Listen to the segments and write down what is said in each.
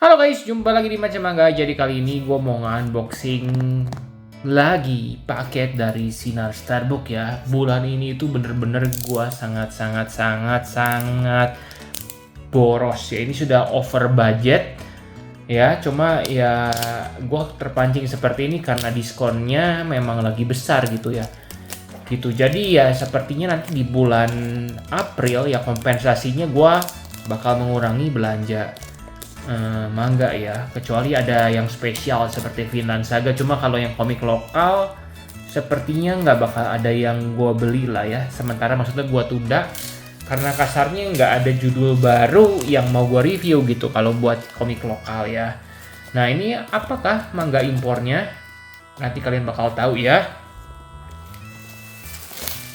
Halo guys, jumpa lagi di Macam Mangga. Jadi kali ini gue mau unboxing lagi paket dari Sinar Starbuck ya. Bulan ini itu bener-bener gue sangat boros ya. Ini sudah over budget ya. Cuma ya gue terpancing seperti ini karena diskonnya memang lagi besar gitu ya. Gitu. Jadi ya sepertinya nanti di bulan April ya kompensasinya gue bakal mengurangi belanja manga ya, kecuali ada yang spesial seperti Vinland Saga. Cuma kalau yang komik lokal sepertinya nggak bakal ada yang gue beli lah ya. Sementara maksudnya gue tunda karena kasarnya nggak ada judul baru yang mau gue review gitu kalau buat komik lokal ya. Nah ini apakah manga impornya? Nanti kalian bakal tahu ya.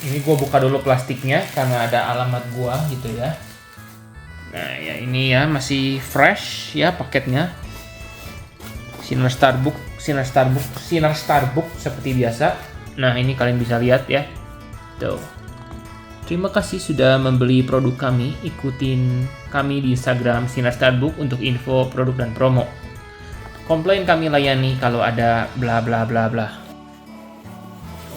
Ini gue buka dulu plastiknya karena ada alamat gue gitu ya. Nah ya ini ya masih fresh ya paketnya. Sinar Starbuck seperti biasa. Nah ini kalian bisa lihat ya. Tuh. Terima kasih sudah membeli produk kami. Ikutin kami di Instagram Sinar Starbuck untuk info produk dan promo. Komplain kami layani kalau ada bla bla bla bla.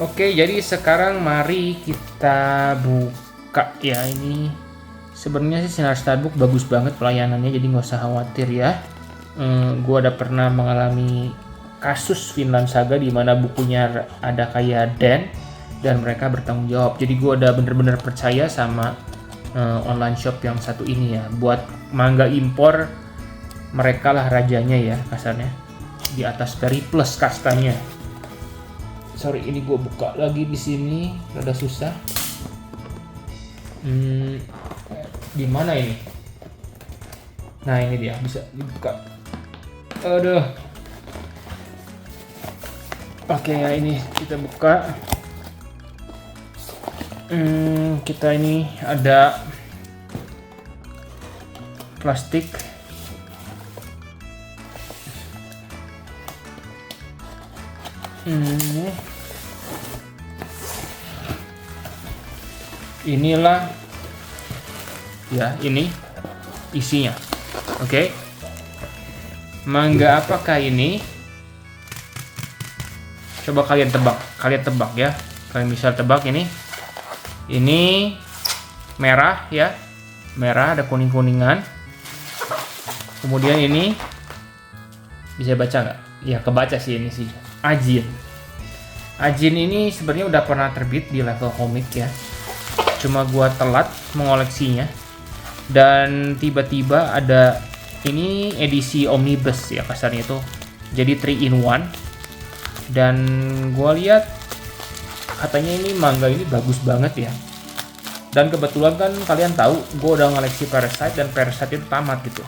Oke, jadi sekarang mari kita buka ya ini. Sebenarnya sih Sinar Starbuck bagus banget pelayanannya, jadi nggak usah khawatir ya. Gue udah pernah mengalami kasus Vinland Saga di mana bukunya ada kayak dan mereka bertanggung jawab. Jadi gue udah bener-bener percaya sama online shop yang satu ini ya. Buat manga impor mereka lah rajanya ya kasarnya. Di atas Peri Plus kastanya. Sorry ini gue buka lagi di sini, rada susah. Di mana ini? Nah ini dia, bisa dibuka. Aduh. Oke ya ini kita buka. Kita ini ada plastik. Inilah ya ini isinya. Oke. Manga apakah ini? Coba kalian tebak ya. Kalian bisa tebak ini. Ini merah ya. Merah ada kuning-kuningan. Kemudian ini bisa baca nggak? Ya kebaca sih ini sih. Ajin. Ajin ini sebenarnya udah pernah terbit di level komik ya. Cuma gua telat mengoleksinya. Dan tiba-tiba ada ini edisi omnibus ya kasarnya itu. Jadi 3 in 1. Dan gua lihat katanya ini manga ini bagus banget ya. Dan kebetulan kan kalian tahu gua udah ngoleksi Parasite dan Parasite itu tamat gitu.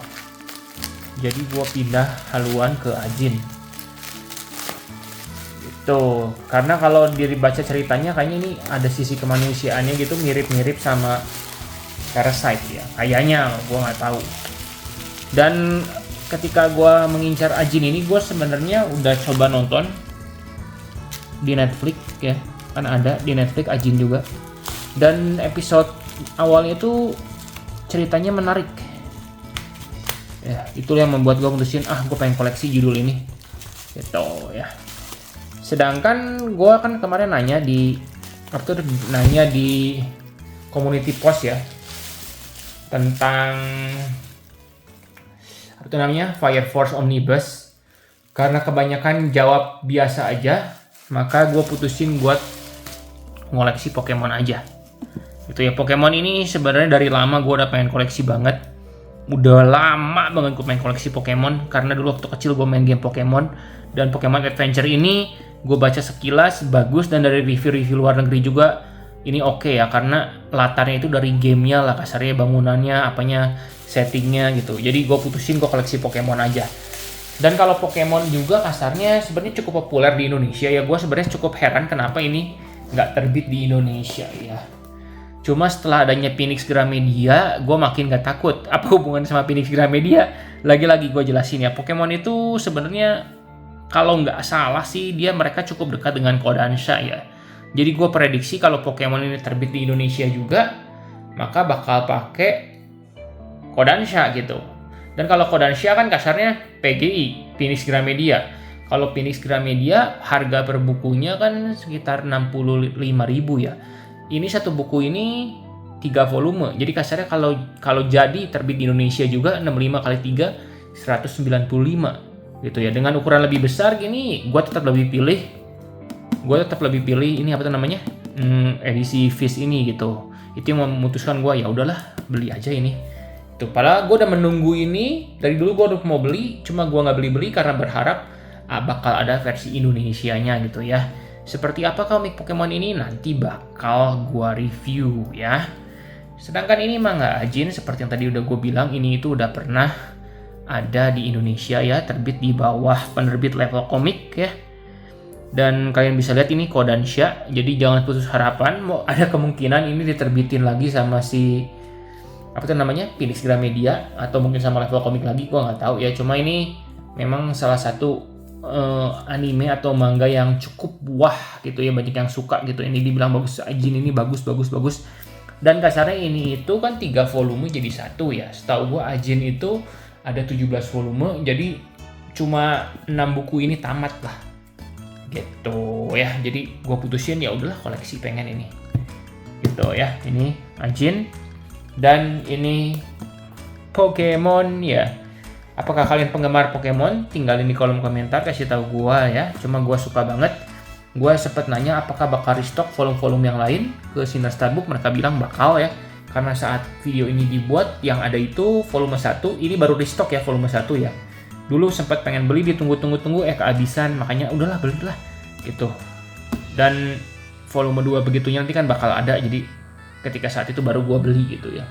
Jadi gua pindah haluan ke Ajin. Tuh, karena kalau dibaca ceritanya kayaknya ini ada sisi kemanusiaannya gitu mirip-mirip sama Parasite ya. Kayaknya gue nggak tahu. Dan ketika gue mengincar Ajin ini gue sebenarnya udah coba nonton di Netflix ya. Kan ada di Netflix Ajin juga. Dan episode awalnya itu ceritanya menarik. Ya, itu yang membuat gue mutusin gue pengen koleksi judul ini. Gitu ya. Sedangkan gue kan kemarin nanya di community post ya tentang apa itu namanya Fire Force Omnibus. Karena kebanyakan jawab biasa aja, maka gue putusin buat ngoleksi Pokemon aja. Itu ya, Pokemon ini sebenarnya dari lama gue udah pengen koleksi banget. Udah lama banget gue pengen koleksi Pokemon karena dulu waktu kecil gue main game Pokemon. Dan Pokemon Adventure ini gue baca sekilas bagus, dan dari review-review luar negeri juga ini oke ya, karena latarnya itu dari gamenya lah kasarnya, bangunannya, apanya, settingnya gitu. Jadi gue putusin gue koleksi Pokemon aja. Dan kalau Pokemon juga kasarnya sebenarnya cukup populer di Indonesia ya. Gue sebenarnya cukup heran kenapa ini nggak terbit di Indonesia ya. Cuma setelah adanya Phoenix Gramedia, gue makin gak takut. Apa hubungannya sama Phoenix Gramedia? Lagi-lagi gue jelasin ya, Pokemon itu sebenarnya kalau nggak salah sih mereka cukup dekat dengan Kodansha ya. Jadi gue prediksi kalau Pokemon ini terbit di Indonesia juga, maka bakal pakai Kodansha gitu. Dan kalau Kodansha kan kasarnya PGI, Phoenix Gramedia. Kalau Phoenix Gramedia harga per bukunya kan sekitar 65.000 ya. Ini satu buku ini 3 volume. Jadi kasarnya kalau jadi terbit di Indonesia juga 65 kali 3 195 gitu ya. Dengan ukuran lebih besar gini, gue tetap lebih pilih ini apa tuh namanya? Edisi Fish ini gitu. Itu yang memutuskan gue, ya udahlah beli aja ini. Tuh, padahal gue udah menunggu ini dari dulu. Gue udah mau beli, cuma gue nggak beli karena berharap bakal ada versi Indonesianya gitu ya. Seperti apa komik Pokemon ini nanti bakal gue review ya. Sedangkan ini manga Ajin seperti yang tadi udah gue bilang, ini itu udah pernah ada di Indonesia ya, terbit di bawah penerbit Level Komik ya. Dan kalian bisa lihat ini Kodansha, jadi jangan putus harapan. Mau ada kemungkinan ini diterbitin lagi sama si apa tuh namanya, Phoenix Gramedia, atau mungkin sama Level Komik lagi, gue nggak tahu ya. Cuma ini memang salah satu anime atau manga yang cukup wah gitu ya, banyak yang suka gitu. Ini dibilang bagus, Ajin ini bagus. Dan kasarnya ini itu kan 3 volume jadi satu ya. Setahu gue Ajin itu ada 17 volume, jadi cuma 6 buku ini tamat lah gitu ya. Jadi gue putusin ya udahlah koleksi, pengen ini gitu ya. Ini Ajin dan ini Pokemon ya. Apakah kalian penggemar Pokemon? Tinggalin di kolom komentar, kasih tahu gua ya. Cuma gua suka banget. Gua sempet nanya apakah bakal restock volume-volume yang lain ke Sinar Starbook. Mereka bilang bakal ya. Karena saat video ini dibuat yang ada itu volume 1, ini baru restock ya volume 1 ya. Dulu sempat pengen beli, ditunggu kehabisan, makanya udahlah belilah gitu. Dan volume 2 begitunya nanti kan bakal ada, jadi ketika saat itu baru gue beli gitu ya,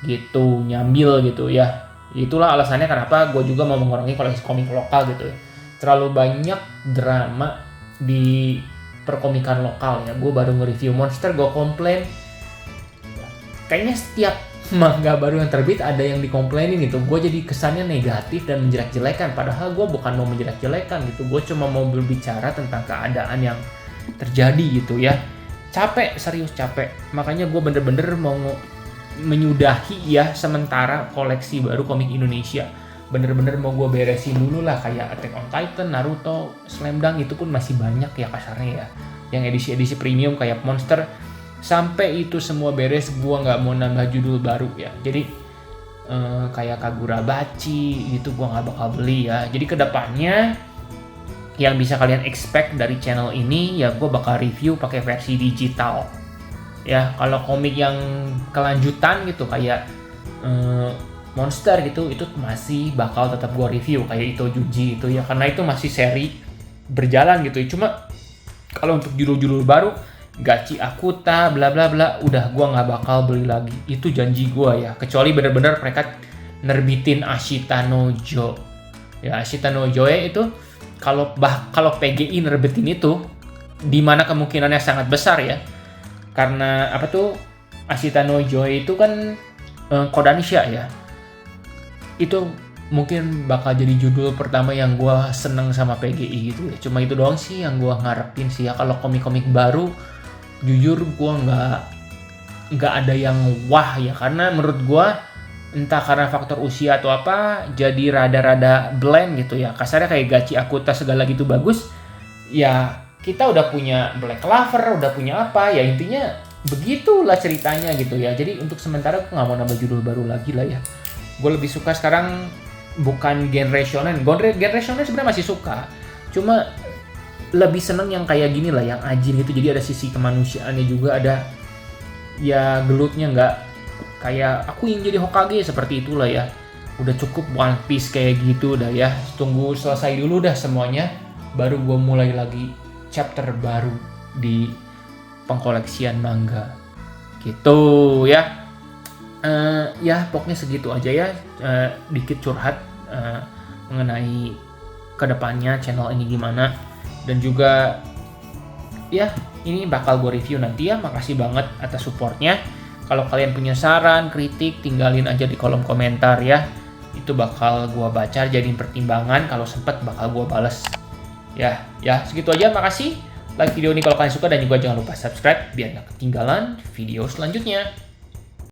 gitu, nyambil gitu ya. Itulah alasannya kenapa gue juga mau mengurangi koleksi komik lokal gitu ya. Terlalu banyak drama di perkomikan lokal ya. Gue baru nge-review Monster, gue komplain, kayaknya setiap manga baru yang terbit ada yang dikomplainin gitu. Gue jadi kesannya negatif dan menjelek-jelekan, padahal gue bukan mau menjelek-jelekan gitu. Gue cuma mau berbicara tentang keadaan yang terjadi gitu ya. Capek, serius capek. Makanya gue bener-bener mau menyudahi ya sementara koleksi baru komik Indonesia. Bener-bener mau gue beresin dulu lah, kayak Attack on Titan, Naruto, Slam Dunk, itu pun masih banyak ya kasarnya ya. Yang edisi-edisi premium kayak Monster. Sampai itu semua beres, gue nggak mau nambah judul baru ya. Jadi kayak Kagurabachi gitu gue nggak bakal beli ya. Jadi kedepannya yang bisa kalian expect dari channel ini ya, gue bakal review pakai versi digital ya. Kalau komik yang kelanjutan gitu kayak Monster gitu, itu masih bakal tetap gue review kayak Itojuji itu ya, karena itu masih seri berjalan gitu ya. Cuma kalau untuk judul-judul baru Gachi Akuta bla bla bla, udah gue nggak bakal beli lagi, itu janji gue ya. Kecuali bener-bener mereka nerbitin Ashita no Jo ya. Ashita no Joe itu kalau PGI nerbitin itu, dimana kemungkinannya sangat besar ya, karena apa tuh, Ashita no Joe itu kan Kodansha ya. Itu mungkin bakal jadi judul pertama yang gue seneng sama PGI gitu ya. Cuma itu doang sih yang gue ngarepin sih ya. Kalau komik-komik baru, jujur gue nggak ada yang wah ya, karena menurut gue entah karena faktor usia atau apa, jadi rada-rada bland gitu ya. Kasarnya kayak Gachi Akuta segala gitu bagus ya, kita udah punya Black Clover, udah punya apa ya, intinya begitulah ceritanya gitu ya. Jadi untuk sementara gue nggak mau nambah judul baru lagi lah ya. Gue lebih suka sekarang bukan genre shonen. Genre shonen sebenarnya masih suka, cuma lebih seneng yang kayak gini lah, yang Ajin gitu. Jadi ada sisi kemanusiaannya juga, ada ya gelutnya, nggak kayak aku ingin jadi Hokage seperti itulah ya. Udah cukup One Piece kayak gitu dah ya. Tunggu selesai dulu dah semuanya, baru gue mulai lagi chapter baru di pengkoleksian manga gitu ya. Ya pokoknya segitu aja ya, dikit curhat mengenai kedepannya channel ini gimana, dan juga ya ini bakal gue review nanti ya. Makasih banget atas supportnya. Kalau kalian punya saran, kritik, tinggalin aja di kolom komentar ya. Itu bakal gue baca, jadiin pertimbangan, kalau sempet bakal gue bales ya. Segitu aja, makasih. Like video ini kalau kalian suka, dan juga jangan lupa subscribe biar gak ketinggalan video selanjutnya.